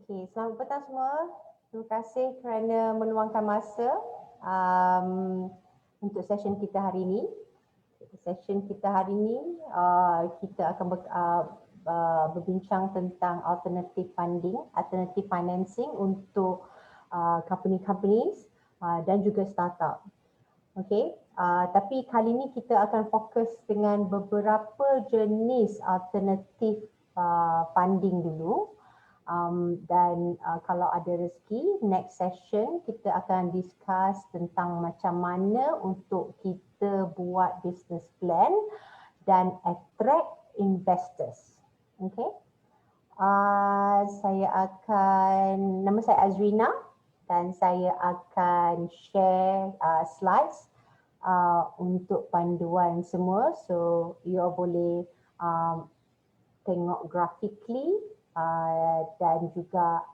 Okey, selamat petang semua. Terima kasih kerana meluangkan masa untuk session kita hari ini. Session kita hari ini kita akan berbincang tentang alternative funding, alternative financing untuk companies dan juga startup. Okey, tapi kali ini kita akan fokus dengan beberapa jenis alternatif funding dulu. Dan kalau ada rezeki, next session kita akan discuss tentang macam mana untuk kita buat business plan dan attract investors. Okay. Nama saya Azreena dan saya akan share slides untuk panduan semua. So you all boleh tengok graphically dan juga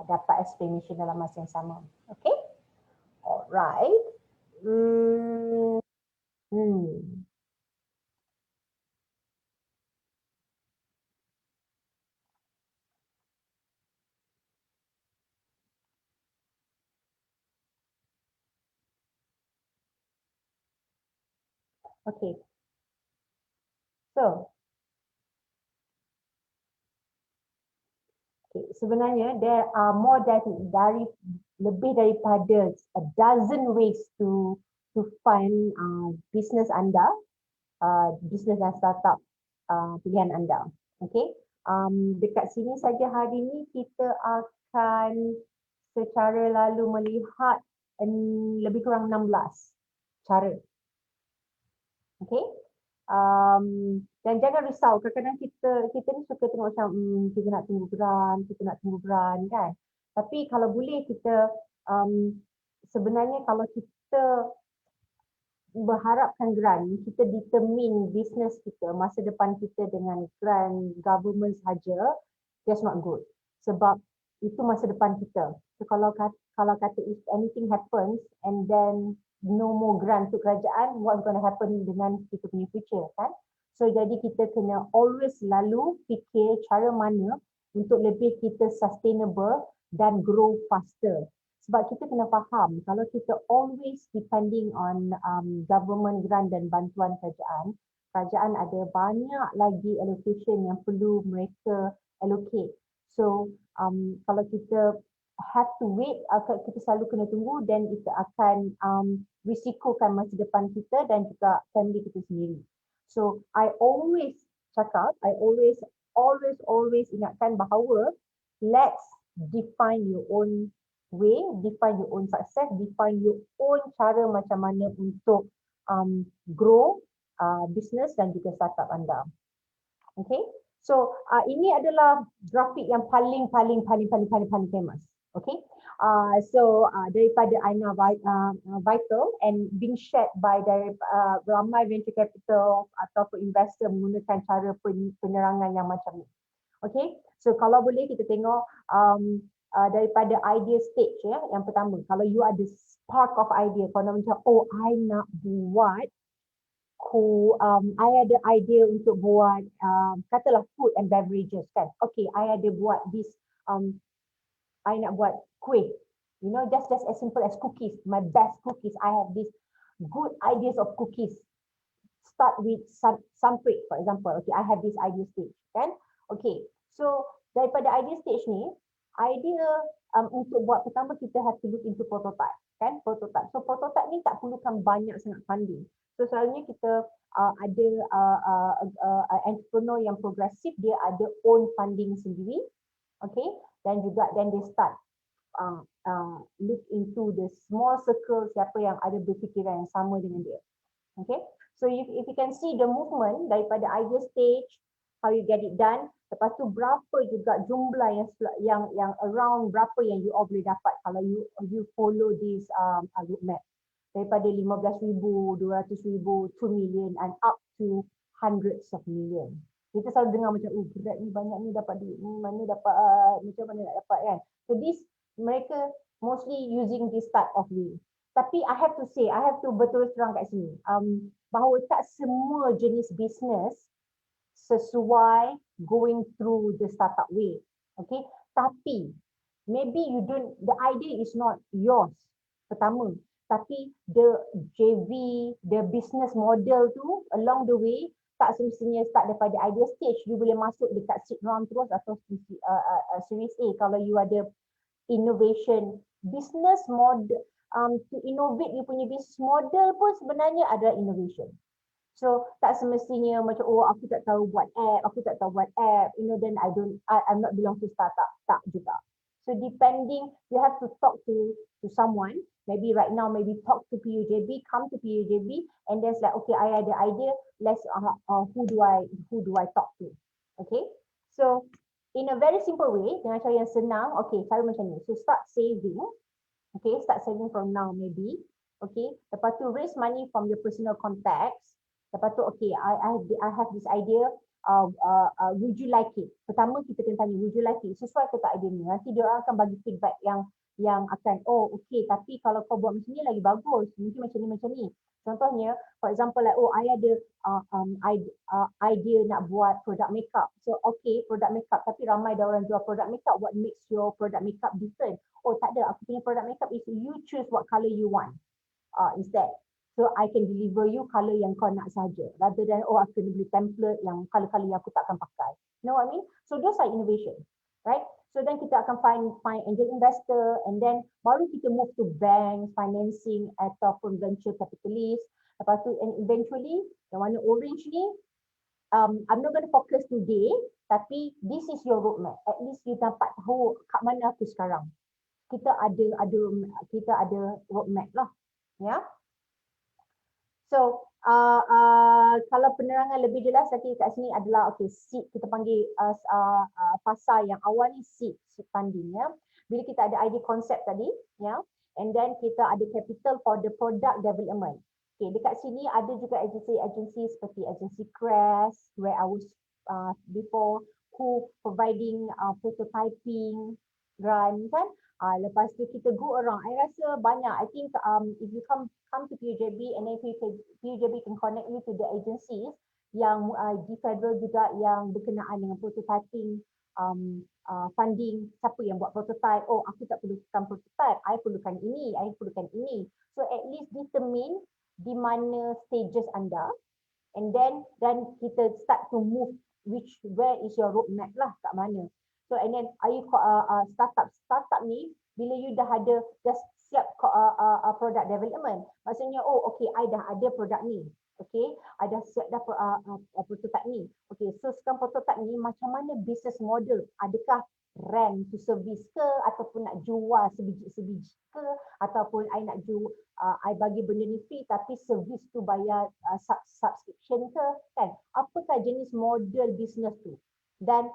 dapat explanation dalam masa yang sama. Okay? Alright. Okay. So, sebenarnya there are more lebih daripada a dozen ways to fund business anda, business dan startup pilihan anda. Okay, dekat sini saja hari ini kita akan secara lalu melihat lebih kurang 16 cara. Okay. Dan jangan risau, kadang-kadang kita ni suka tengok macam kita nak tunggu grant kan. Tapi kalau boleh kita sebenarnya kalau kita berharapkan grant, kita determine business kita, masa depan kita dengan grant government saja, that's not good. Sebab itu masa depan kita. So kalau kata if anything happens and then no more grant untuk kerajaan, what's going to happen dengan kita punya future kan? So jadi kita kena always selalu fikir cara mana untuk lebih kita sustainable dan grow faster. Sebab kita kena faham kalau kita always depending on government grant dan bantuan kerajaan ada banyak lagi allocation yang perlu mereka allocate. So kalau kita have to wait, kita selalu kena tunggu dan kita akan risikokan masa depan kita dan juga family kita sendiri. So I always ingatkan bahawa let's define your own way, define your own success, define your own cara macam mana untuk grow business dan juga startup anda. Okay, so ini adalah grafik yang paling famous. Okay, so daripada Aina Vital and being shared by ramai venture capital ataupun investor menggunakan cara penerangan yang macam ni. Okay, so kalau boleh kita tengok daripada idea stage ya, yang pertama, kalau you ada spark of idea, kalau macam I nak buat I ada idea untuk buat katalah food and beverages kan. Okay, I ada buat this I nak buat kuih. You know, just as simple as cookies. My best cookies. I have this good ideas of cookies. Start with samprit, for example. Okay, I have this idea stage, kan? Okay, so daripada idea stage ni, idea untuk buat pertama kita have to look into prototype, kan? Prototype. So prototype ni tak perlukan banyak sangat funding. So selalunya kita ada entrepreneur yang progresif, dia ada own funding sendiri. Okay, dan juga then they start look into the small circle, siapa yang ada berfikiran yang sama dengan dia. Okay, so if you can see the movement daripada idea stage, how you get it done, lepas tu berapa juga jumlah yang around berapa yang you all boleh dapat kalau you follow this roadmap, daripada 15,000, 200,000, 2 million and up to hundreds of million. Kita selalu dengar macam berat ni, banyak ni, dapat duit ni, mana dapat, macam mana nak dapat kan. So this, mereka mostly using this type of way. Tapi I have to say, I have to betul terang kat sini, bahawa tak semua jenis business sesuai going through the startup way. Okay, tapi maybe you don't, the idea is not yours pertama, tapi the JV, the business model tu along the way tak semestinya start daripada idea stage. You boleh masuk dekat seed round terus atau series A kalau you ada innovation business model. To innovate you punya business model pun sebenarnya adalah innovation. So tak semestinya macam aku tak tahu buat app, then I'm not belong to startup, tak juga. So depending, you have to talk to someone, maybe right now, maybe talk to PUJB, come to PUJB, and then like, okay, I ada idea, let's who do I talk to? Okay, so in a very simple way, dengan cara yang senang, okay, cara macam ni. So start saving, okay, start saving from now maybe, okay. Lepas tu raise money from your personal contacts. Lepas tu, okay, I have this idea, would you like it? Pertama kita kena tanya, would you like it? Sesuai ke tak idea ni? Nanti dia orang akan bagi feedback yang akan, okay, tapi kalau kau buat macam ni lagi bagus, mungkin macam ni. Contohnya, for example, like, I ada idea nak buat produk makeup. So, okay, produk makeup, tapi ramai dah orang jual produk makeup. What makes your product makeup different? Oh, tak ada. Aku punya produk makeup is you choose what color you want instead. So, I can deliver you color yang kau nak saja. Rather than, aku kena beli template yang color-color yang aku takkan pakai. You know what I mean? So, those are innovation, right? So, then kita akan find angel investor, and then baru kita move to bank, financing, ataupun venture capitalist. Lepas tu, and eventually, yang warna orange ni, I'm not going to focus today, tapi this is your roadmap. At least you dapat tahu kat mana aku sekarang. Kita ada roadmap lah, ya. So, kalau penerangan lebih jelas lagi kat sini adalah, okay, seed, kita panggil fasa yang awal ni seed funding, ya. Bila kita ada idea konsep tadi, ya, and then kita ada capital for the product development. Okay, dekat sini ada juga agensi seperti agensi CREST, where I was before, who providing prototyping, grant, kan. Lepas tu kita go around. I rasa banyak. I think if you come to PUJB, and then PUJB can connect you to the agencies yang di federal juga yang berkenaan dengan prototyping, funding. Siapa yang buat prototype? Aku tak perlukan prototype. I perlukan ini. So at least determine di mana stages anda, and then kita start to move where is your roadmap lah, kat mana. So and then are you startup ni, bila you dah siap product development, maksudnya okay, I dah ada produk ni, okay, I dah siap dah prototype ni, okay, so sekarang prototype ni macam mana business model, adakah rent to service ke, ataupun nak jual sebiji ke, ataupun I nak jual, I bagi benda ni free tapi service tu bayar subscription ke, kan? Apakah jenis model business tu? Then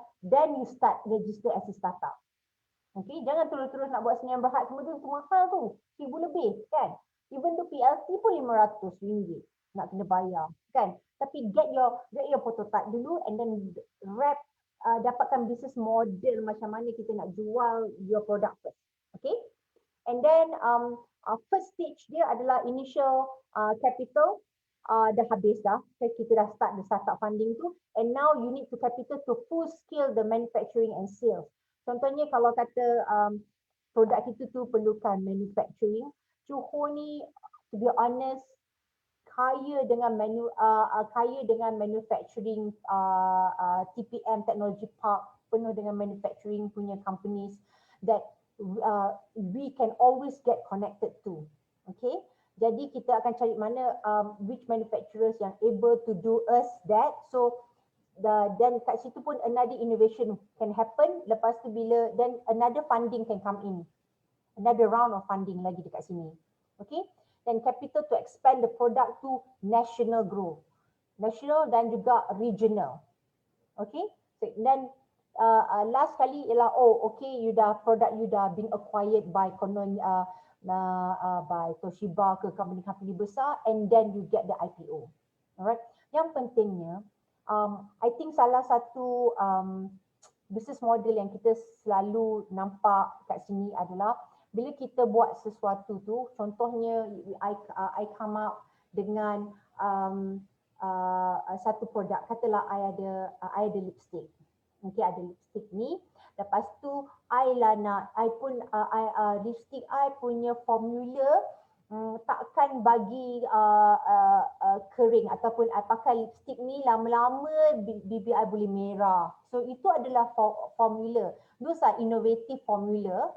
you start register as a startup. Okay, jangan terus-terus nak buat sendirian berhad, semua tu mahal tu, RM1,000 lebih, kan? Even tu PLC pun RM500 nak kena bayar, kan? Tapi get your prototype dulu, and then dapatkan business model macam mana kita nak jual your product first. Okay, and then first stage dia adalah initial capital. Dah habis dah, kita dah start the startup funding tu, and now you need to capital to full scale the manufacturing and sales. Contohnya kalau kata produk kita tu perlukan manufacturing, Johor ni, to be honest, kaya dengan manufacturing, TPM Technology Park, penuh dengan manufacturing punya companies that we can always get connected to. Okay, jadi kita akan cari mana which manufacturers yang able to do us that. So dan kat situ pun another innovation can happen. Lepas tu bila then another funding can come in, another round of funding lagi dekat sini. Okay, dan capital to expand the product to national growth, national dan juga regional. Okay, so then last kali ialah okay, product you dah been acquired by by Toshiba ke company besar, and then you get the IPO. Alright, yang pentingnya I think salah satu business model yang kita selalu nampak kat sini adalah bila kita buat sesuatu tu, contohnya I come up dengan satu produk, katalah I ada lipstick. Okay, ada lipstick ni, Lepas tu lipstick I punya formula takkan bagi kering, ataupun I pakai lipstick ni lama-lama bibir I boleh merah. So itu adalah formula. Those are innovative formula.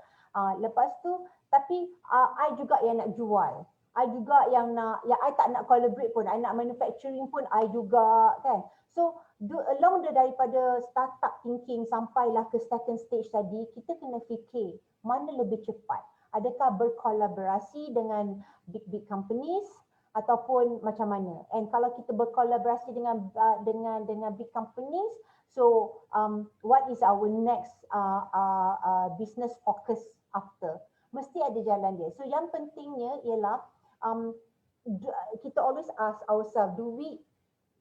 Lepas tu tapi I juga yang nak jual. I juga yang I tak nak collaborate pun, I nak manufacturing pun I juga, kan. So along daripada startup thinking sampailah ke second stage tadi, kita kena fikir mana lebih cepat. Adakah berkolaborasi dengan big companies ataupun macam mana? And kalau kita berkolaborasi dengan big companies, so what is our next business focus after? Mesti ada jalan dia. So yang pentingnya ialah kita always ask ourselves,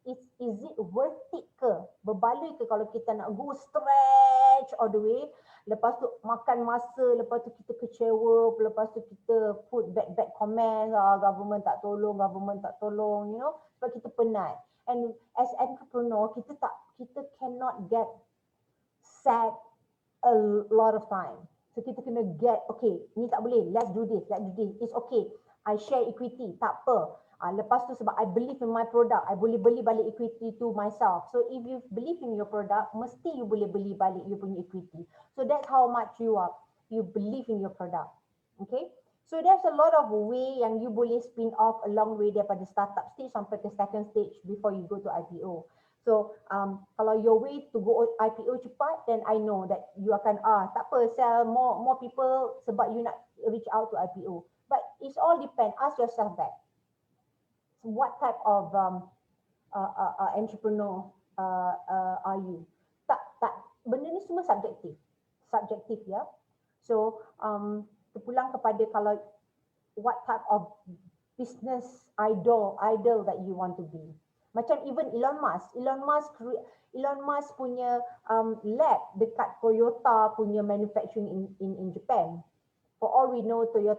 is it worth it ke? Berbaloi ke kalau kita nak go stretch all the way, lepas tu makan masa, lepas tu kita kecewa, lepas tu kita put bad comment, government tak tolong, you know, sebab kita penat. And as entrepreneur, kita cannot get sad a lot of time. So kita kena get, okay, ni tak boleh, let's do this, it's okay. I share equity, tak apa. Lepas tu sebab I believe in my product, I boleh beli balik equity to myself. So if you believe in your product, mesti you boleh beli balik you punya equity. So that's how much you believe in your product. Okay? So there's a lot of way yang you boleh spin off a long way daripada startup stage sampai ke second stage before you go to IPO. So kalau your way to go IPO cepat, then I know that you akan tak apa, sell more people sebab you nak reach out to IPO. But it's all depend. Ask yourself that. What type of entrepreneur are you? Benda ni semua subjektif ya. So terpulang kepada kalau what type of business idol that you want to be. Macam even Elon Musk punya lab dekat Toyota punya manufacturing in Japan. For all we know, Toyota,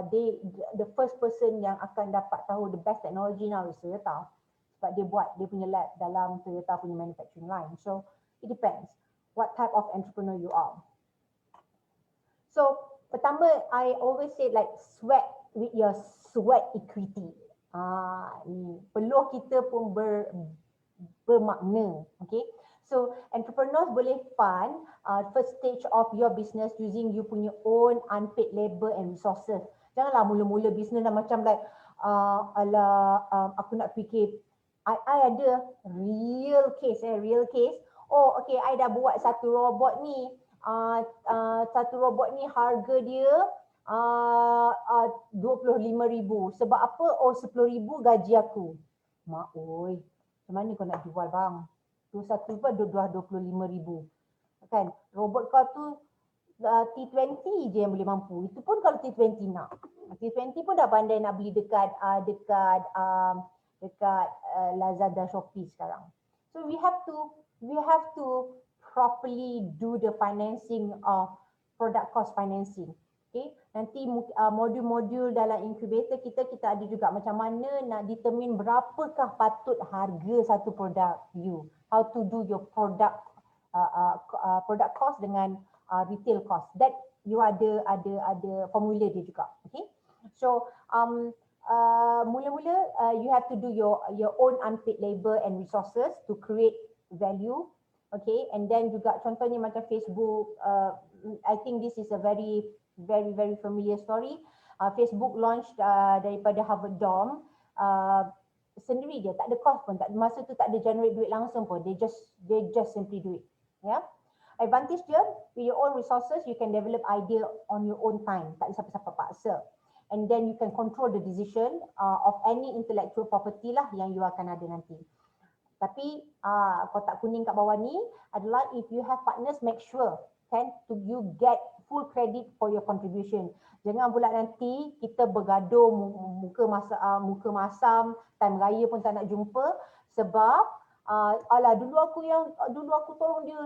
the first person yang akan dapat tahu the best technology now is Toyota. Sebab dia punya lab dalam Toyota punya manufacturing line. So it depends what type of entrepreneur you are. So pertama, I always say like sweat with your sweat equity. Peluang kita pun bermakna. Okay. So entrepreneurs boleh fund first stage of your business using you punya own unpaid labor and resources. Janganlah mula-mula bisnes dah macam like aku nak fikir. I ada real case. Oh okay, I dah buat satu robot ni. Satu robot ni harga dia 25,000. Sebab apa? Oh 10,000 gaji aku. Mak oi, macam mana kau nak jual bang? Tu satu pun 25,000. Kan? Robot kau tu T20 je yang boleh mampu. Itu pun kalau T20 nak. T20 pun dah pandai nak beli dekat Lazada, Shopee sekarang. So we have to properly do the financing of product cost financing. Okay, nanti modul-modul dalam incubator kita ada juga macam mana nak determine berapakah patut harga satu produk you. How to do your product cost dengan retail cost. That you ada formula dia juga. Okay, so mula-mula you have to do your own unpaid labor and resources to create value. Okay, and then juga contohnya macam Facebook. I think this is a very familiar story. Facebook launched daripada Harvard Dorm sendiri dia, tak ada cost pun, masa tu tak ada generate duit langsung pun, they just simply do it. Yeah. Advantage dia, with your own resources you can develop idea on your own time, tak ada siapa-siapa paksa. And then you can control the decision of any intellectual property lah yang you akan ada nanti. Tapi kotak kuning kat bawah ni adalah if you have partners, make sure kan you get full credit for your contribution. Jangan pula nanti kita bergaduh muka masam, time raya pun tak nak jumpa sebab dulu aku tolong dia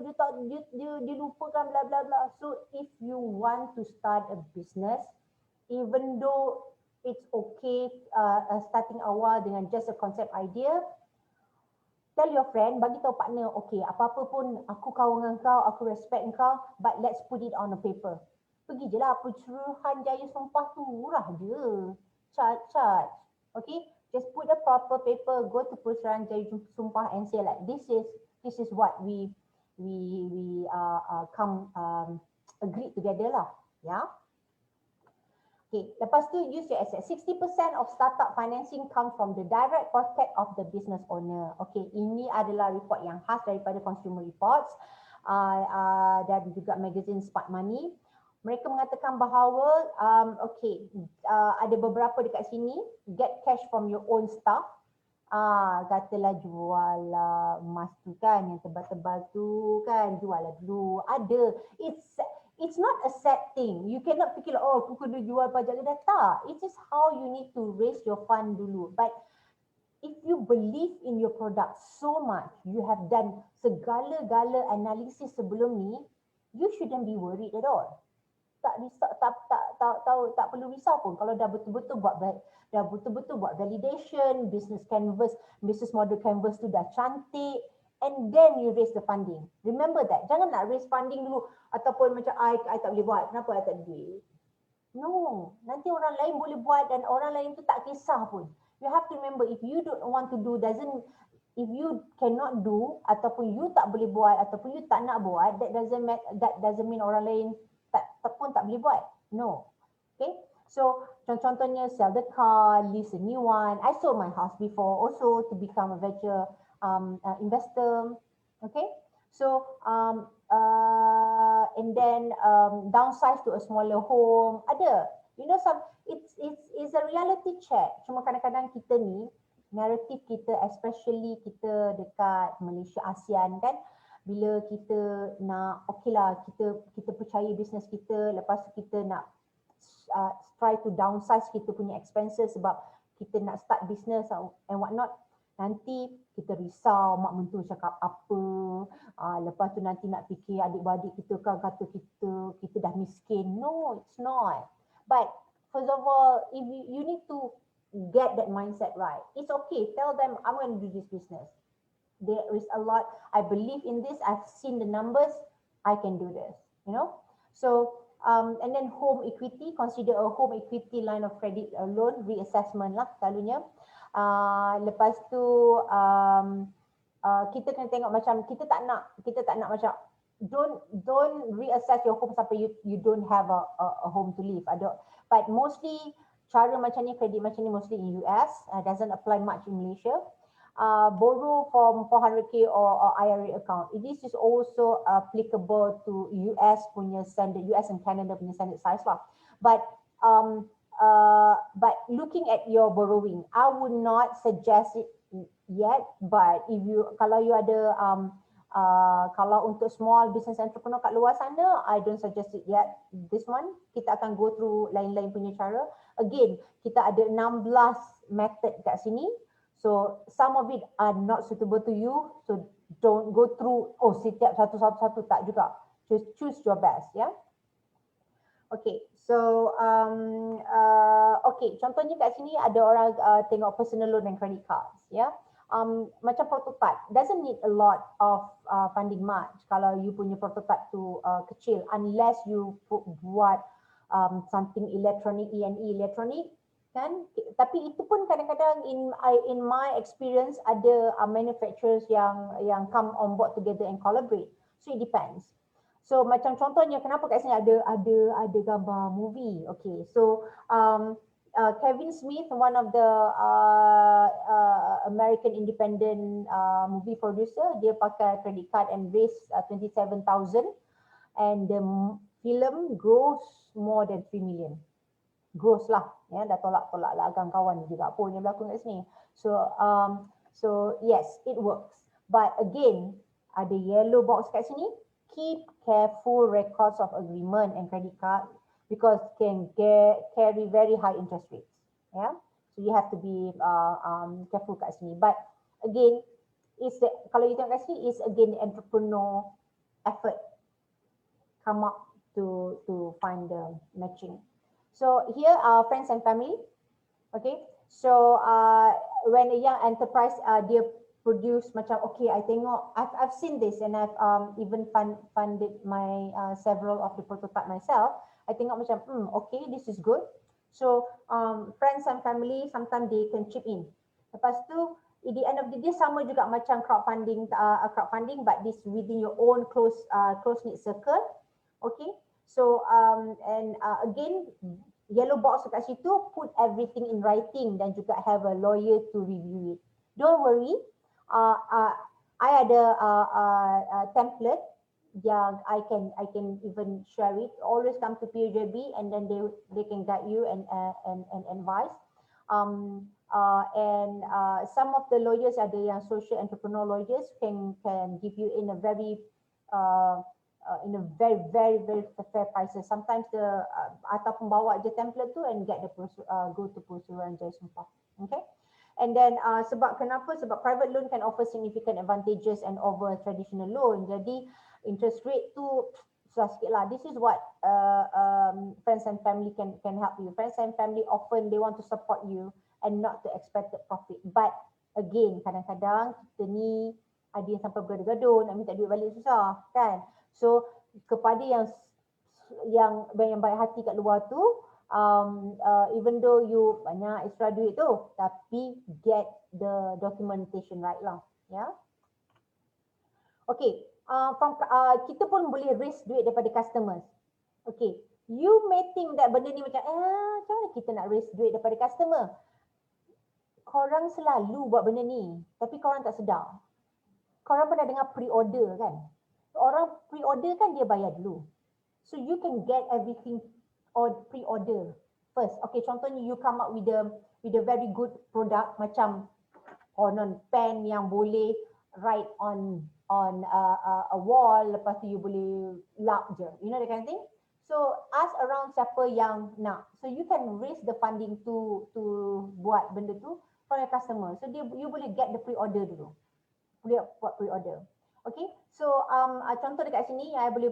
lupakan bla bla bla. So if you want to start a business, even though it's okay starting awal dengan just a concept idea, Tell your friend, bagi tahu partner, okay, apa-apa pun aku kawan dengan kau, aku respect kau, but let's put it on a paper. Pergi je lah, pencerahan jaya sumpah tu murah je. Charge. Okay, just put a proper paper, go to pencerahan jaya sumpah and say like, this is what we come agree together lah. Yeah. Okay, lepas tu use your asset. 60% of startup financing come from the direct pocket of the business owner. Okay, ini adalah report yang khas daripada Consumer Reports dan juga magazine Smart Money. Mereka mengatakan bahawa ada beberapa dekat sini, get cash from your own staff. Katalah jual emas tu kan, yang tebal-tebal tu kan, jual lah dulu. Ada, it's not a sad thing. You cannot fikir, oh aku kena jual pajak ke tak. It is how you need to raise your fund dulu. But if you believe in your product so much, you have done segala-gala analisis sebelum ni, you shouldn't be worried at all. Tak perlu risau pun kalau dah betul-betul buat validation, business model canvas tu dah cantik, and then you raise the funding. Remember that. Jangan nak raise funding dulu ataupun macam I tak boleh buat. Kenapa I tak ada duit? No, nanti orang lain boleh buat dan orang lain tu tak kisah pun. You have to remember, if you don't want to do, if you cannot do ataupun you tak boleh buat ataupun you tak nak buat, that doesn't mean orang lain tak boleh buat. No. Okay. So contohnya sell the car, lease a new one. I sold my house before also to become a venture investor. Okay. So and then downsize to a smaller home. Ada. You know, it's a reality check. Cuma kadang-kadang kita ni, narrative kita, especially kita dekat Malaysia, ASEAN kan, bila kita nak, okay lah, kita percaya bisnes kita, lepas tu kita nak try to downsize kita punya expenses sebab kita nak start business and what not, nanti kita risau mak mentua cakap apa, lepas tu nanti nak fikir adik-beradik kita kan kata kita dah miskin. No, it's not. But first of all, if you need to get that mindset right. It's okay, tell them I'm going to do this business. There is a lot, I believe in this, I've seen the numbers, I can do this, you know. So, and then home equity, consider a home equity line of credit loan, reassessment lah selalunya. Lepas tu, kita kena tengok macam, kita tak nak macam, don't reassess your home sampai you don't have a home to live. But mostly, cara macam ni, kredit macam ni mostly in US, doesn't apply much in Malaysia. Borrow from 400k or IRA account. This is also applicable to US punya standard, US and Canada punya standard size lah. But looking at your borrowing, I would not suggest it yet. But kalau you ada kalau untuk small business entrepreneur kat luar sana, I don't suggest it yet. This one kita akan go through lain-lain punya cara. Again, kita ada 16 method kat sini. So some of it are not suitable to you. So don't go through, setiap satu-satu tak juga. Just choose your best, ya. Yeah? Okay, so okay, contohnya kat sini ada orang tengok personal loan and credit cards, ya. Yeah? Macam prototype, doesn't need a lot of funding much kalau you punya prototype tu kecil, unless you buat something electronic, electronic. Kan, tapi itu pun kadang-kadang in my experience ada manufacturers yang come on board together and collaborate. So it depends. So macam contohnya kenapa kat sini ada gambar movie. Okay, so Kevin Smith, one of the American independent movie producer, dia pakai credit card and raise 27,000 and the film gross more than 3 million. Gross lah, ya, dah tolak lah agak kawan juga pun yang berlaku kat sini. So yes, it works. But again, ada yellow box kat sini. Keep careful records of agreement and credit card because can carry very high interest rates. Yeah, so you have to be careful kat sini. But again, kalau you tengok kat sini, is again the entrepreneur effort come up to find the matching. So here are friends and family. Okay, so when a young enterprise, dia produce macam okay, I tengok I've seen this and I've even funded my several of the prototype myself. I tengok macam okay, this is good. So friends and family sometimes they can chip in. Lepas tu at the end of the day sama juga macam crowdfunding but this within your own close knit circle. Okay, so and again yellow box dekat situ, put everything in writing dan juga have a lawyer to review it. Don't worry, I ada template yang I can even share it. Always come to PUJB and then they can guide you and advise. Some of the lawyers ada yang social entrepreneur lawyers can give you in a very very fair prices. Sometimes the ataupun bawa je template tu and get the go to prosecution jaya sumpah. Okay. And then kenapa? Sebab private loan can offer significant advantages and over traditional loan. Jadi interest rate tu susah sikit lah. This is what friends and family can help you. Friends and family often they want to support you and not the expected profit. But again, kadang-kadang kita ni ada yang sampai bergaduh-gaduh, nak minta duit balik susah kan. So kepada yang baik hati kat luar tu, even though you banyak extra duit tu, tapi get the documentation right lah, ya. Okay, kita pun boleh raise duit daripada customers. Okay, you may think that benda ni macam macam mana kita nak raise duit daripada customer? Korang selalu buat benda ni, tapi korang tak sedar. Korang pernah dengar pre-order kan? Orang pre-order kan dia bayar dulu. So you can get everything or pre-order first. Okay, contohnya you come up with a very good product macam pen yang boleh write on a wall, lepas tu you boleh lap je. You know that kind of thing? So ask around siapa yang nak. So you can raise the funding to buat benda tu from your customer. So you boleh get the pre-order dulu. Boleh buat pre-order. Okay, so contoh dekat sini I boleh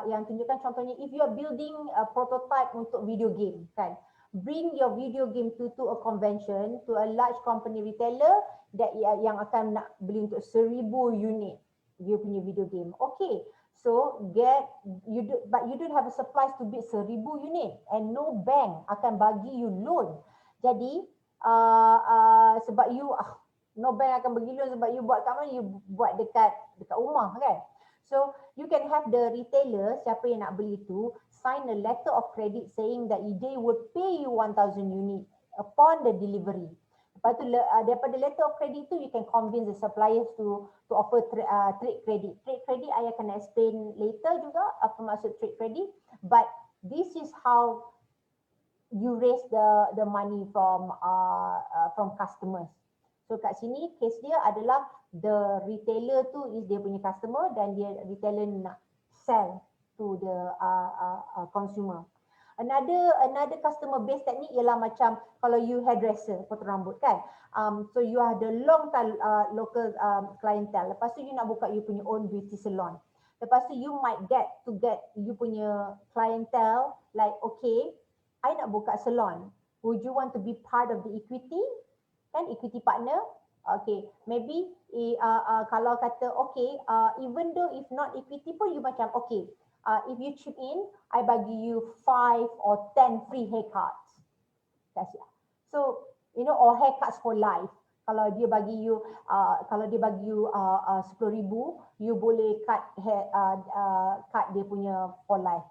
yang tunjukkan contohnya if you are building a prototype untuk video game kan, bring your video game to a convention to a large company retailer that yang akan nak beli untuk 1000 unit dia punya video game. Okay, so but you don't have a supplies to build 1000 unit and no bank akan bagi you loan. Jadi sebab you no bank akan bagi loan sebab you buat kat mana? You buat dekat rumah kan. So you can have the retailer, siapa yang nak beli tu, sign a letter of credit saying that they would pay you 1000 unit upon the delivery. Lepas tu daripada letter of credit tu you can convince the suppliers to offer trade credit. Trade credit I akan explain later juga apa maksud trade credit, but this is how you raise the money from customers. So kat sini case dia adalah the retailer tu is dia punya customer dan dia retailer nak sell to the consumer. Another customer base technique ialah macam kalau you hairdresser, potong rambut kan. So you have the long time local clientele. Lepas tu you nak buka you punya own beauty salon. Lepas tu you might get you punya clientele like okay, I nak buka salon. Would you want to be part of the equity? Kan equity partner, okay, maybe kalau kata okay, even though if not equity pun you macam okay, if you chip in, I bagi you 5 or 10 free haircuts. That's it. So you know, or haircuts for life. Kalau dia bagi you 10,000, you boleh cut dia punya for life.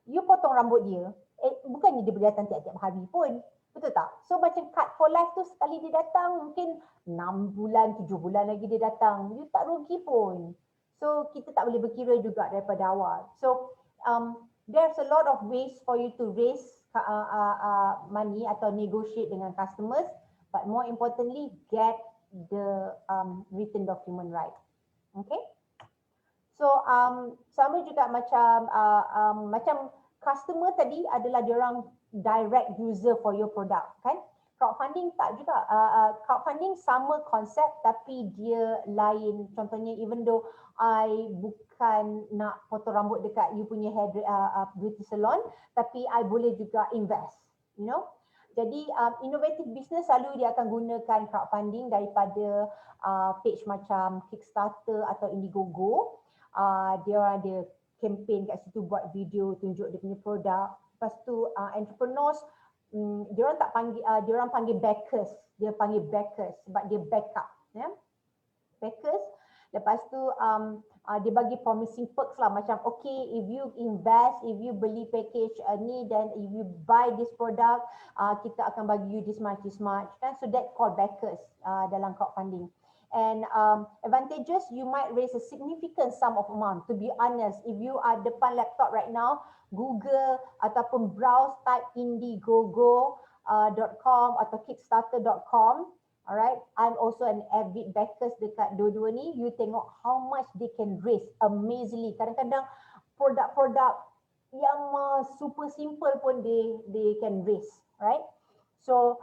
You potong rambut dia, bukannya dia boleh datang tiap-tiap hari pun. Betul tak? So macam cut for life tu sekali dia datang mungkin 6 bulan, 7 bulan lagi dia datang. You tak rugi pun. So kita tak boleh berkira juga daripada awal. So there's a lot of ways for you to raise money atau negotiate dengan customers. But more importantly, get the written document right. Okay? So sama juga macam customer tadi adalah diorang direct user for your product kan. Crowdfunding tak juga. Crowdfunding sama konsep tapi dia lain. Contohnya even though I bukan nak potong rambut dekat you punya hair beauty salon, tapi I boleh juga invest, you know. Jadi innovative business selalu dia akan gunakan crowdfunding daripada page macam Kickstarter atau Indiegogo. Dia orang ada campaign kat situ, buat video tunjuk dia punya produk. Lepas tu entrepreneurs dia orang tak panggil dia orang panggil backers. Dia panggil backers sebab dia backup, ya. Backers. Lepas tu dia bagi promising perks lah, macam okay, if you invest, if you beli package ni, then if you buy this product, kita akan bagi you this much kan. So that called backers dalam crowdfunding. And advantages, you might raise a significant sum of amount. To be honest, if you are depan laptop right now, Google ataupun browse type indiegogo.com atau kickstarter.com. Alright, I'm also an avid backers dekat dua-dua ni. You tengok how much they can raise amazingly. Kadang-kadang produk-produk yang super simple pun they can raise, right? So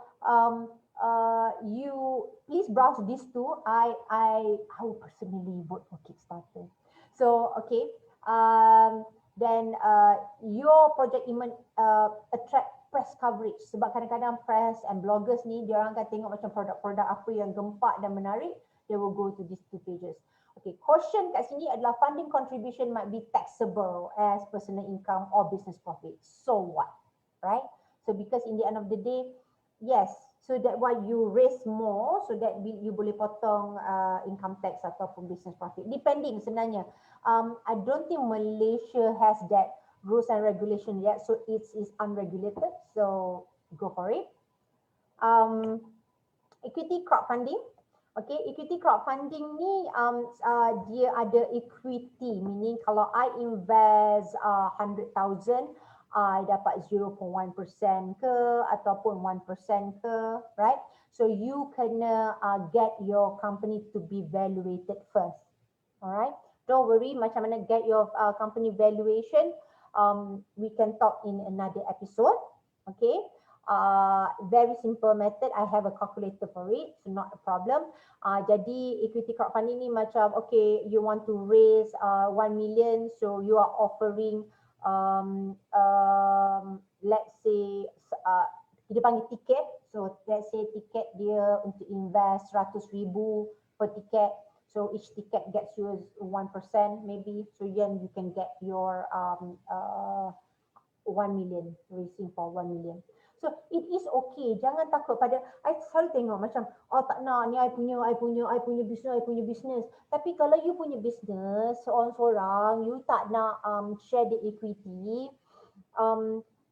you please browse these two. I will personally vote for Kickstarter. So okay, then your project attract press coverage, sebab kadang-kadang press and bloggers ni dia orang akan tengok macam produk-produk apa yang gempak dan menarik, they will go to these two pages. Okay, caution kat sini adalah funding contribution might be taxable as personal income or business profit. So what? Right? So because in the end of the day, yes, so that why you raise more so that you boleh potong income tax ataupun business profit. Depending sebenarnya. I don't think Malaysia has that rules and regulation yet, so it is unregulated, so go for it. Equity crowdfunding. Okay, equity crowdfunding ni dia ada equity, meaning kalau I invest 100,000, I dapat 0.1% ke ataupun 1% ke, right? So you kena get your company to be valuated first. Alright, don't worry macam mana get your company valuation. We can talk in another episode. Okay, very simple method. I have a calculator for it, so not a problem. Jadi equity crowdfunding ni macam okay, you want to raise 1 million, so you are offering let's say kita panggil tiket. So let's say tiket dia untuk invest 100,000 per tiket. So each ticket gets you 1% maybe. So then you can get your 1 million, raising for 1 million. So it is okay. Jangan takut pada, I selalu tengok macam, oh tak nak, ni I punya business. Tapi kalau you punya business seorang-seorang, you tak nak share the equity.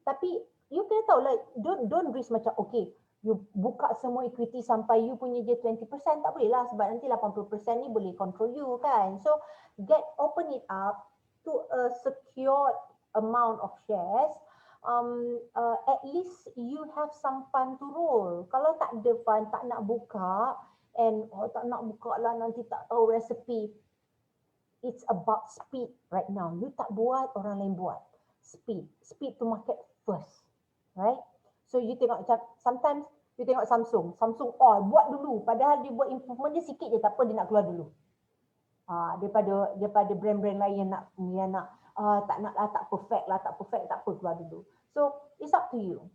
Tapi you kena tahu lah, don't risk macam okay, you buka semua equity sampai you punya je 20%, tak boleh lah sebab nanti 80% ni boleh control you kan. So open it up to a secured amount of shares. At least you have some fund to roll. Kalau tak ada fund, tak nak buka, and tak nak buka lah nanti tak tahu resepi. It's about speed right now. You tak buat, orang lain buat. Speed to market first, right? So you tengok macam sometimes you tengok Samsung buat dulu, padahal dia buat improvement dia sikit je, tak apa, dia nak keluar dulu. Daripada brand-brand lain yang nak tak nak lah, tak perfect, tak apa, keluar dulu. So it's up to you.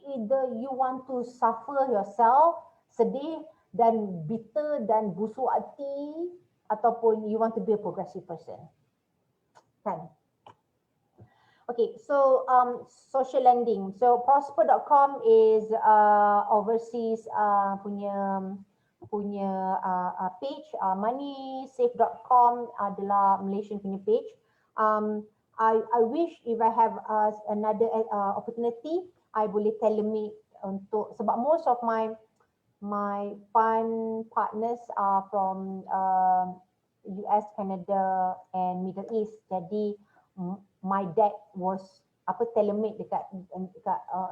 Either you want to suffer yourself, sedih dan bitter dan busuk hati, ataupun you want to be a progressive person. Kan? Okay, so social lending. So prosper.com is overseas punya page. Moneysafe.com adalah Malaysian punya page. I wish if I have another opportunity, I boleh tailor-make untuk, sebab most of my fund partners are from US, Canada and Middle East. Jadi my dad was tailor-made dekat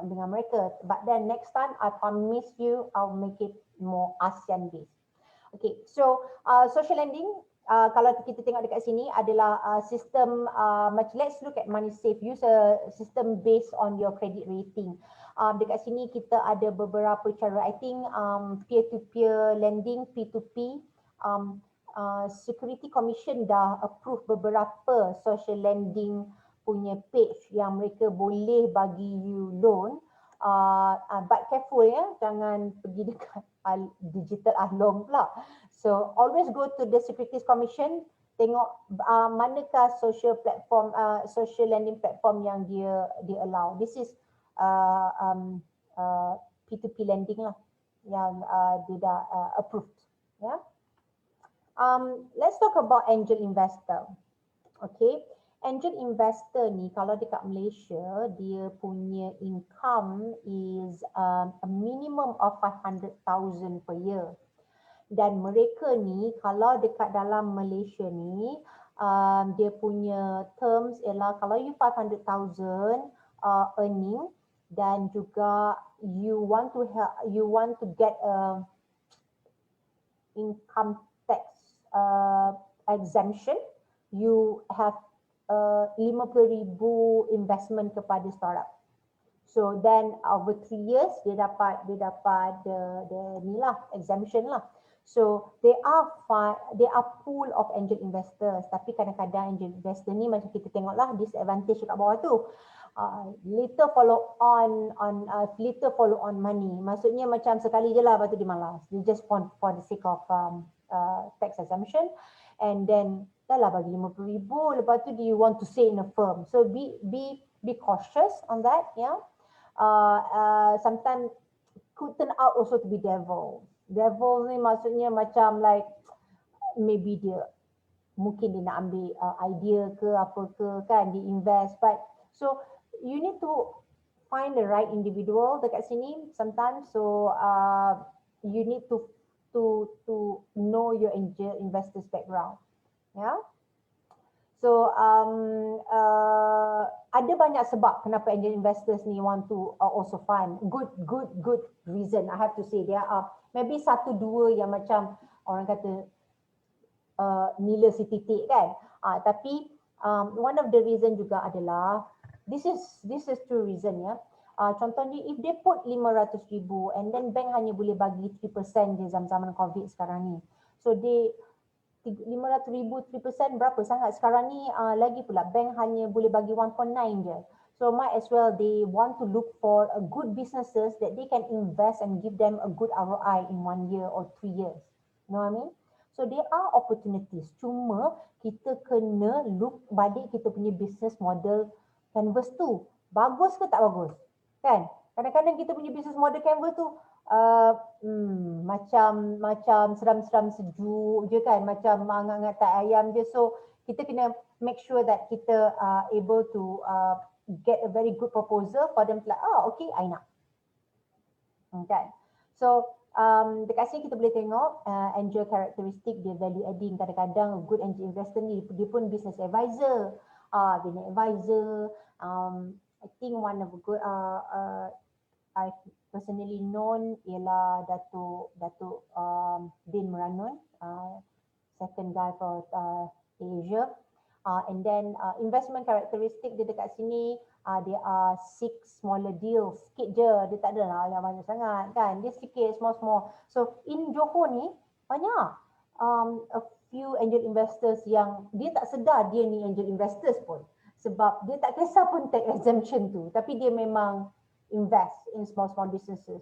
dengan mereka. But then next time I promise you I'll make it more ASEAN based. Okay, so social lending, kalau kita tengok dekat sini adalah sistem let's look at MoneySafe. Use a system based on your credit rating. Dekat sini kita ada beberapa cara, I think peer-to-peer lending, P2P. Security Commission dah approve beberapa social lending punya page yang mereka boleh bagi you loan. But careful ya, jangan pergi dekat digital ahlong pula. So always go to the Securities Commission, tengok manakah social platform, social lending platform yang dia allow. This is P2P lending lah yang dia dah approved. Yeah. Let's talk about angel investor. Okay, angel investor ni kalau dekat Malaysia dia punya income is a minimum of 500,000 per year. Dan mereka ni kalau dekat dalam Malaysia ni dia punya terms ialah kalau you 500,000 earning dan juga you want to get a income tax exemption, you have 50,000 investment kepada startup. So then over 3 years dia dapat the ni lah, exemption lah. So there are pool of angel investors, tapi kadang-kadang angel investor ni macam kita tengoklah disadvantage kat bawah tu. Later follow on money. Maksudnya macam sekali je lah, lepas tu dia malas. Dia just for the sake of tax exemption, and then dah lah bagi 50,000, lepas tu do you want to stay in a firm? So be cautious on that, yeah. Sometimes could turn out also to be devil. Devil ni maksudnya macam like maybe dia mungkin dia nak ambil idea ke apa ke kan, dia invest, but so you need to find the right individual dekat sini sometimes. So you need to know your angel investors background. Yeah. So ada banyak sebab kenapa angel investors ni want to also fund. Good reason, I have to say. There are maybe 1-2 yang macam orang kata nila si titik kan. Tapi one of the reason juga adalah this is true reason ya. Contohnya if they put 500,000 and then bank hanya boleh bagi 3% je zaman COVID sekarang ni. So they 500,000 3% berapa sangat sekarang ni, lagi pula bank hanya boleh bagi 1.9 je. So might as well they want to look for a good businesses that they can invest and give them a good ROI in 1 year or 3 years. You know what I mean? So there are opportunities. Cuma kita kena look balik kita punya business model canvas tu. Bagus ke tak bagus? Kan? Kadang-kadang kita punya business model canvas tu macam seram-seram sejuk je kan, macam angat-angat tak ayam je. So kita kena make sure that kita able to get a very good proposal for them to like, okay, I nak. Kan? So dekat sini kita boleh tengok angel characteristic dia value adding. Kadang-kadang good angel investor ni dia pun business advisor, business advisor. I think one of the good I personally known ialah Datuk Din Meranun, second guy for Asia. And then investment characteristic dia dekat sini, there are 6 smaller deals, sikit je, dia tak ada lah yang banyak sangat kan, dia sikit small. So in Johor ni banyak a few angel investors yang dia tak sedar dia ni angel investors pun, sebab dia tak kisah pun tax exemption tu, tapi dia memang invest in small businesses.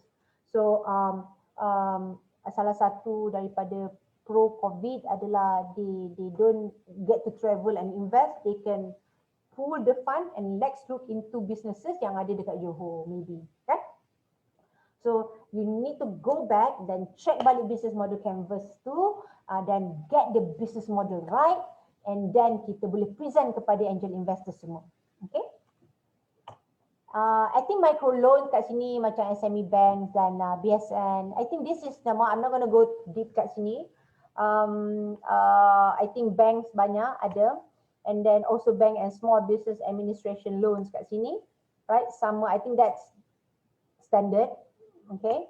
So salah satu daripada pro COVID adalah they don't get to travel and invest, they can pool the fund and let's look into businesses yang ada dekat Johor maybe, kan? So you need to go back dan check balik business model canvas tu, dan get the business model right, and then kita boleh present kepada angel investors semua. Okay? I think micro loan kat sini macam SME banks dan BSN. I think this is I'm not going to go deep kat sini. I think banks banyak ada, and then also bank and small business administration loans kat sini, right? Sama, I think that's standard. Okay.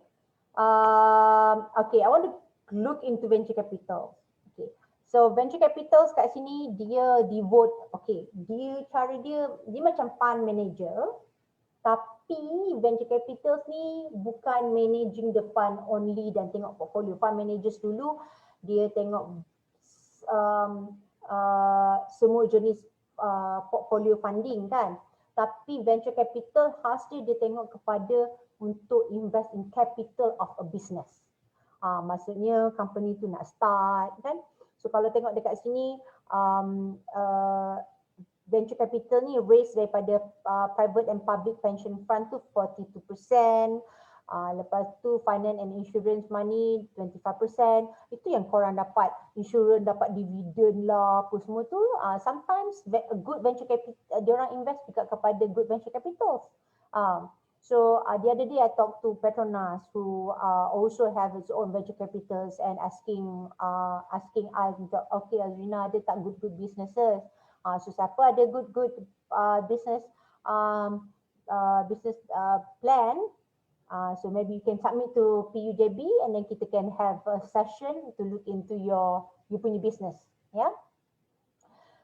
Okay, I want to look into venture capital. Okay, so venture capitals kat sini dia devote, okay, cara dia macam fund manager. Tapi venture capitals ni bukan managing the fund only dan tengok portfolio. Fund managers dulu dia tengok semua jenis portfolio funding kan. Tapi venture capital khasnya dia tengok kepada untuk invest in capital of a business. Maksudnya company tu nak start kan. So kalau tengok dekat sini venture capital ni raise daripada private and public pension fund tu 42%. Lepas tu finance and insurance money 25%. Itu yang korang dapat. Insurance dapat dividen lah apa semua tu. Sometimes good venture capital, diorang invest juga kepada good venture capitals. So the other day I talked to Petronas who also have its own venture capitals and asking us, okay Azreena, ada tak good businesses? So siapa ada good business plan? So maybe you can submit to PUJB and then kita can have a session to look into you punya business. Yeah.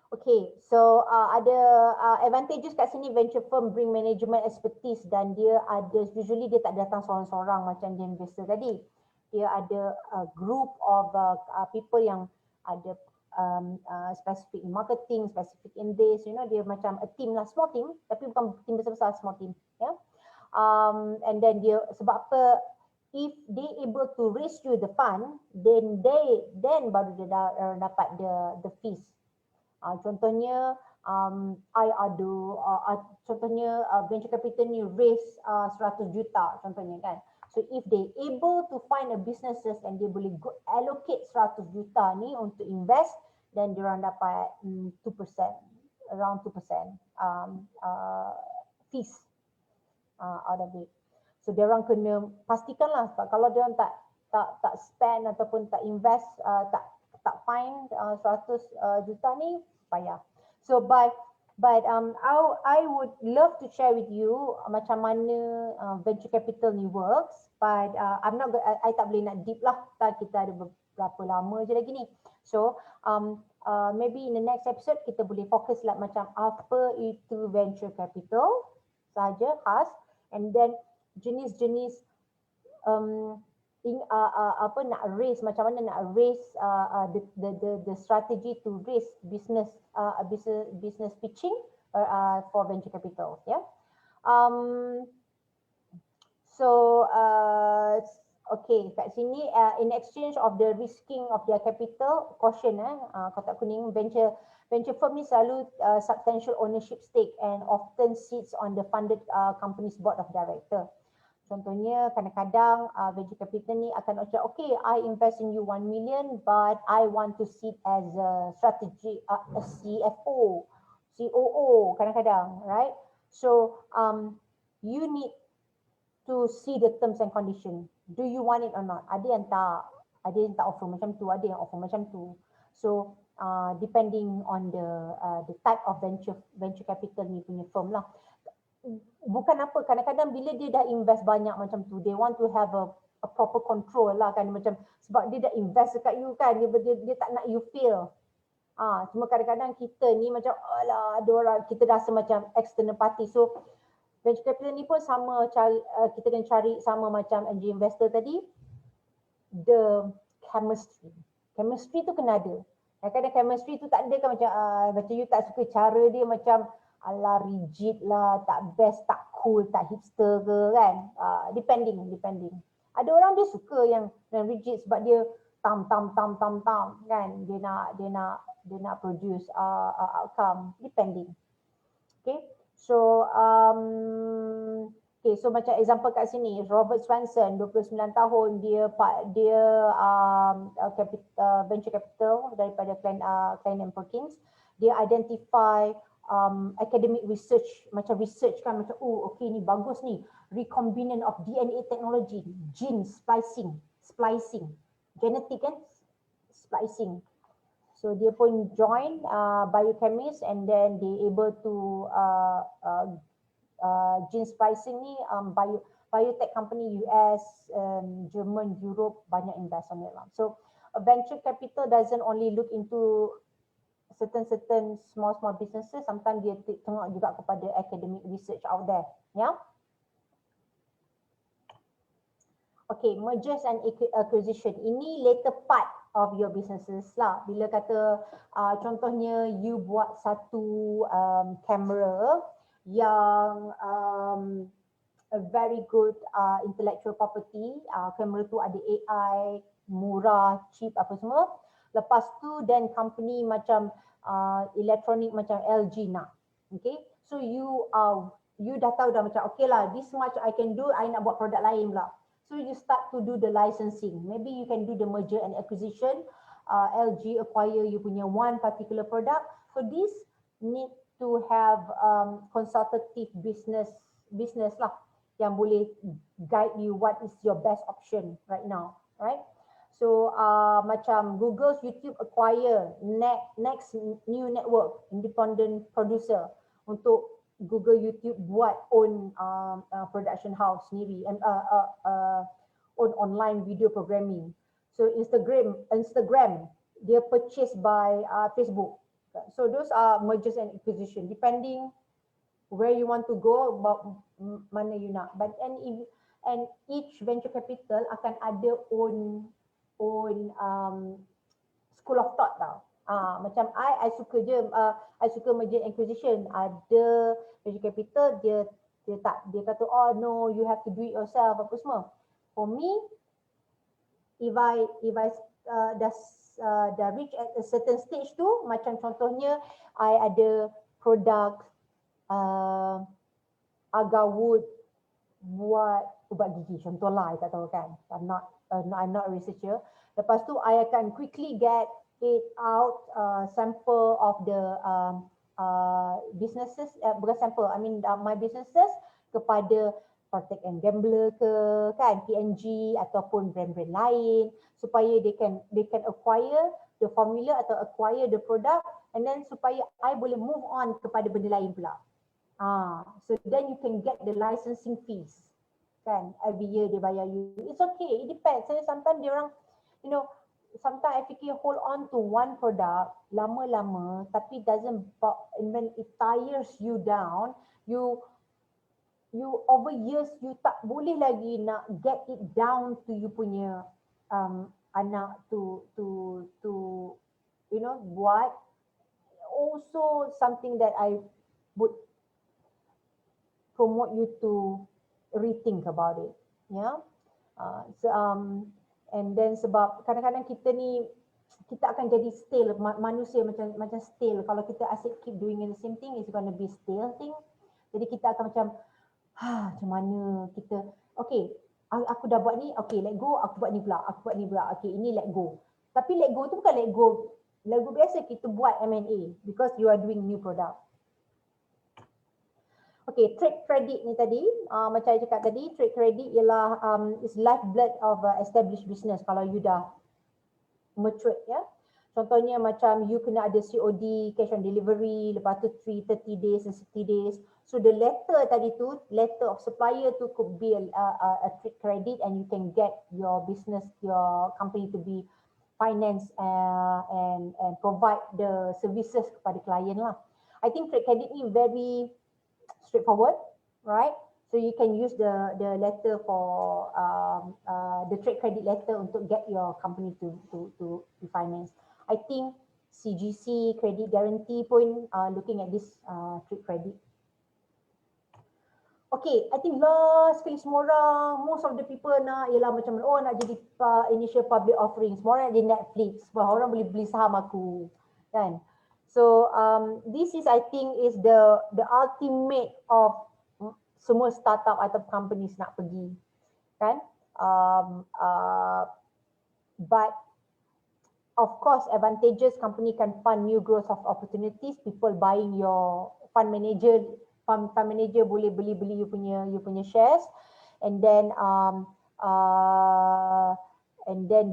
Okay, so ada advantages kat sini. Venture firm bring management expertise dan dia ada, usually dia tak datang seorang-seorang macam dia investor tadi. Dia ada a group of people yang ada specific in marketing, specific in this, you know, dia macam a team lah, small team, tapi bukan team besar-besar, small team. Yeah. And then dia, sebab apa, if they able to raise you the fund, then baru dia dapat the fees. Contohnya contohnya venture capital ni raise 100 juta contohnya kan. So if they able to find a businesses and dia boleh allocate 100 juta ni untuk invest, then diorang dapat 2%, around 2% fees out of it. So diorang kena pastikanlah, sebab kalau diorang tak spend ataupun tak invest, tak find 100 juta ni payah. So but I would love to share with you macam mana venture capital ni works, but I tak boleh nak deep lah, kita ada berapa lama je lagi ni. So maybe in the next episode kita boleh fokus lah macam apa itu venture capital saja khas, and then jenis-jenis nak raise, macam mana nak raise the strategy to raise business pitching for venture capital. Yeah. Okay, kat sini in exchange of the risking of their capital, caution kotak kuning, venture firm ni selalu substantial ownership stake and often sits on the funded company's board of director. Contohnya kadang-kadang venture capital ni akan macam, okay, I invest in you 1 million but I want to sit as a strategy, a CFO, COO kadang-kadang, right? So you need to see the terms and condition. Do you want it or not? Ada yang tak offer macam tu, ada yang offer macam tu. So depending on the type of venture capital ni punya firm lah. Bukan apa, kadang-kadang bila dia dah invest banyak macam tu, they want to have a proper control lah kan, macam sebab dia dah invest dekat you kan, dia tak nak you fail. Cuma kadang-kadang kita ni macam alah, ada orang, kita rasa macam external party. So venture capital ni pun sama, kita kena cari sama macam angel investor tadi, the chemistry tu kena ada. Kadang-kadang chemistry tu tak ada kan, macam you tak suka cara dia macam ala rigid lah, tak best, tak cool, tak hipster ke kan. Depending. Ada orang dia suka yang rigid sebab dia tam kan. Dia nak produce outcome, depending. Okay. So so macam example kat sini, Robert Swanson 29 tahun, dia venture capital daripada Klein and Perkins. Dia identify academic research, macam research kan, macam okay ni bagus ni, recombinant of DNA technology, gene splicing, genetic kan, splicing. So dia pun join biochemist and then they able to gene splicing ni, biotech company US, German, Europe banyak invest on it lah. So venture capital doesn't only look into certain small businesses, sometimes dia tengok juga kepada academic research out there. Yeah. Okay, mergers and acquisition. Ini later part of your businesses lah. Bila kata contohnya you buat satu kamera yang a very good intellectual property. Kamera tu ada AI, murah, cheap apa semua. Lepas tu then company macam elektronik macam LG nak. Okay, so you dah tahu dah macam okay lah, this much I can do, I nak buat produk lain pula. So you start to do the licensing. Maybe you can do the merger and acquisition. LG acquire you punya one particular product. So this need to have consultative business lah yang boleh guide you what is your best option right now, right? So macam Google's YouTube acquire next new network independent producer untuk Google YouTube buat own production house sendiri and own online video programming. So Instagram dia purchased by Facebook. So those are mergers and acquisition depending where you want to go, about mana you nak. But and each venture capital akan ada own school of thought tau. Macam I suka je, I suka merger and acquisition. Ada venture capital dia kata oh no, you have to do it yourself apa semua. For me, if I dah reach at a certain stage tu, macam contohnya I ada produk agar wood buat ubat gigi contohlah, I tak tahu kan, I'm not a researcher. Lepas tu I akan quickly get it out sample of the businesses, bukan sample, I mean my businesses kepada Protect and Gambler ke kan, PNG ataupun brand-brand lain supaya they can acquire the formula atau acquire the product, and then supaya I boleh move on kepada benda lain pula. So then you can get the licensing fees kan, every year dia bayar you. It's okay, it depends. Sometimes dia orang, you know, sometimes I fikir hold on to one product lama-lama tapi doesn't, and when it tires you down, you over years you tak boleh lagi nak get it down to you punya anak to you know buat. Also something that I would promote you to rethink about it, yeah. And then sebab kadang-kadang kita ni, kita akan jadi stale, manusia macam stale. Kalau kita asyik keep doing the same thing, it's gonna be stale thing. Jadi kita akan macam macam mana kita, okay, aku dah buat ni, okay let go, aku buat ni pula, okay ini let go. Tapi let go tu bukan let go biasa, kita buat M&A because you are doing new product. Okay, trade credit ni tadi, macam saya cakap tadi, trade credit ialah is lifeblood of established business kalau you dah matured, ya. Contohnya macam you kena ada COD, cash on delivery, lepas tu 30 days and 60 days. So the letter tadi tu, letter of supplier tu could be a trade credit, and you can get your business, your company to be financed and provide the services kepada klien lah. I think trade credit ni very straightforward, right? So you can use the letter for the trade credit letter untuk get your company to be financed. I think CGC credit guarantee pun looking at this trade credit. Okay, I think last kali semua orang, most of the people nak ialah macam nak jadi initial public offering. Semua orang nak jadi Netflix, semua orang boleh beli saham aku, kan? So this is, I think, is the ultimate of semua startup atau companies nak pergi, kan? But of course, advantages, company can fund new growth of opportunities. People buying your fund manager boleh beli you punya shares, and then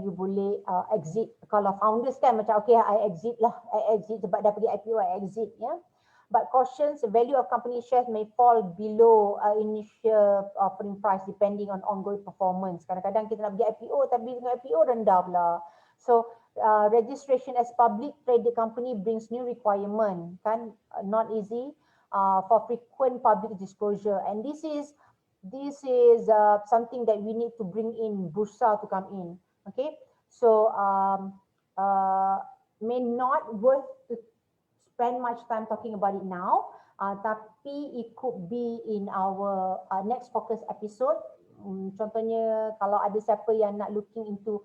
you boleh exit. Kalau founders kan macam okay, I exit sebab dah pergi IPO, I exit, ya. But cautions, the value of company shares may fall below initial offering price depending on ongoing performance. Kadang-kadang kita nak pergi IPO tapi dengan IPO rendah pula. So registration as public traded company brings new requirement, kan, not easy for frequent public disclosure, and this is something that we need to bring in bursa to come in. Okay, so may not worth to spend much time talking about it now, Tapi it could be in our next focus episode. Contohnya kalau ada siapa yang nak looking into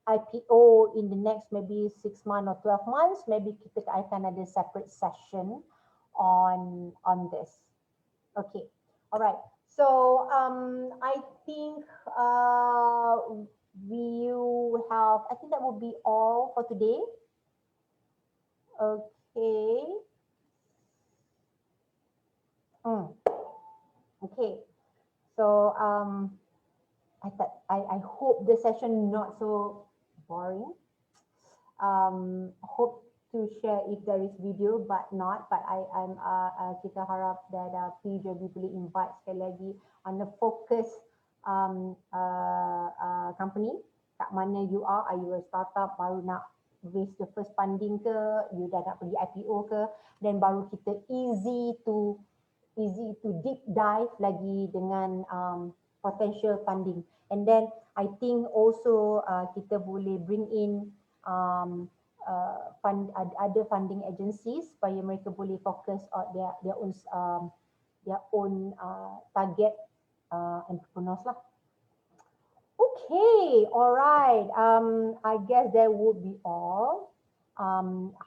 IPO in the next maybe 6 months or 12 months, maybe kita akan ada separate session on this. Okay, alright. So I think I think that will be all for today. Okay. Okay. So I hope the session not so boring. Hope to share if there is video, but not. But kita harap that PUJB boleh invite sekali lagi on the focus company. Kat mana you are you a startup baru nak raise the first funding ke, you dah nak pergi IPO ke, then baru kita easy to deep dive lagi dengan potential funding. And then I think also kita boleh bring in other funding agencies supaya mereka boleh fokus on their own target entrepreneurs lah. Okay, alright. I guess that would be all.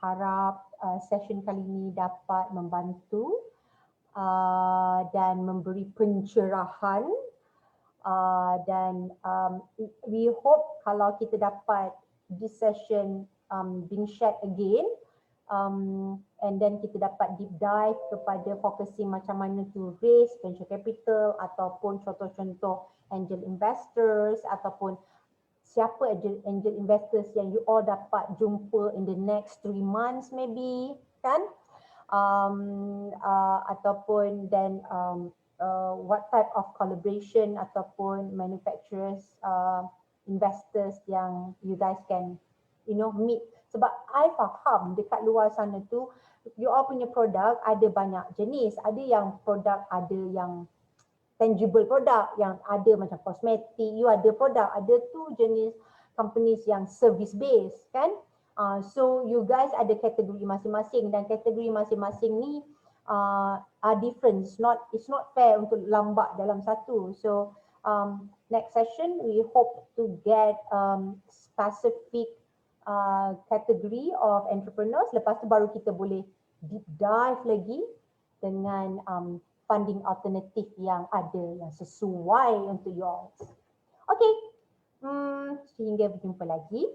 Harap session kali ini dapat membantu dan memberi pencerahan. Dan we hope kalau kita dapat this session being shared again, and then kita dapat deep dive kepada focusing macam mana to raise venture capital ataupun contoh-contoh angel investors ataupun siapa angel investors yang you all dapat jumpa in the next 3 months maybe, kan? Ataupun then what type of collaboration ataupun manufacturers, investors yang you guys can meet. Sebab I faham dekat luar sana tu you all punya produk ada banyak jenis. Ada yang produk, ada yang tangible produk, yang ada macam kosmetik, you ada produk, ada tu jenis companies yang service based, kan? So you guys ada kategori masing-masing dan kategori masing-masing ni are different. It's not fair untuk lambat dalam satu. So next session we hope to get specific category of entrepreneurs. Lepas tu baru kita boleh deep dive lagi dengan funding alternatif yang ada, yang sesuai untuk you all. Okay, sehingga berjumpa lagi.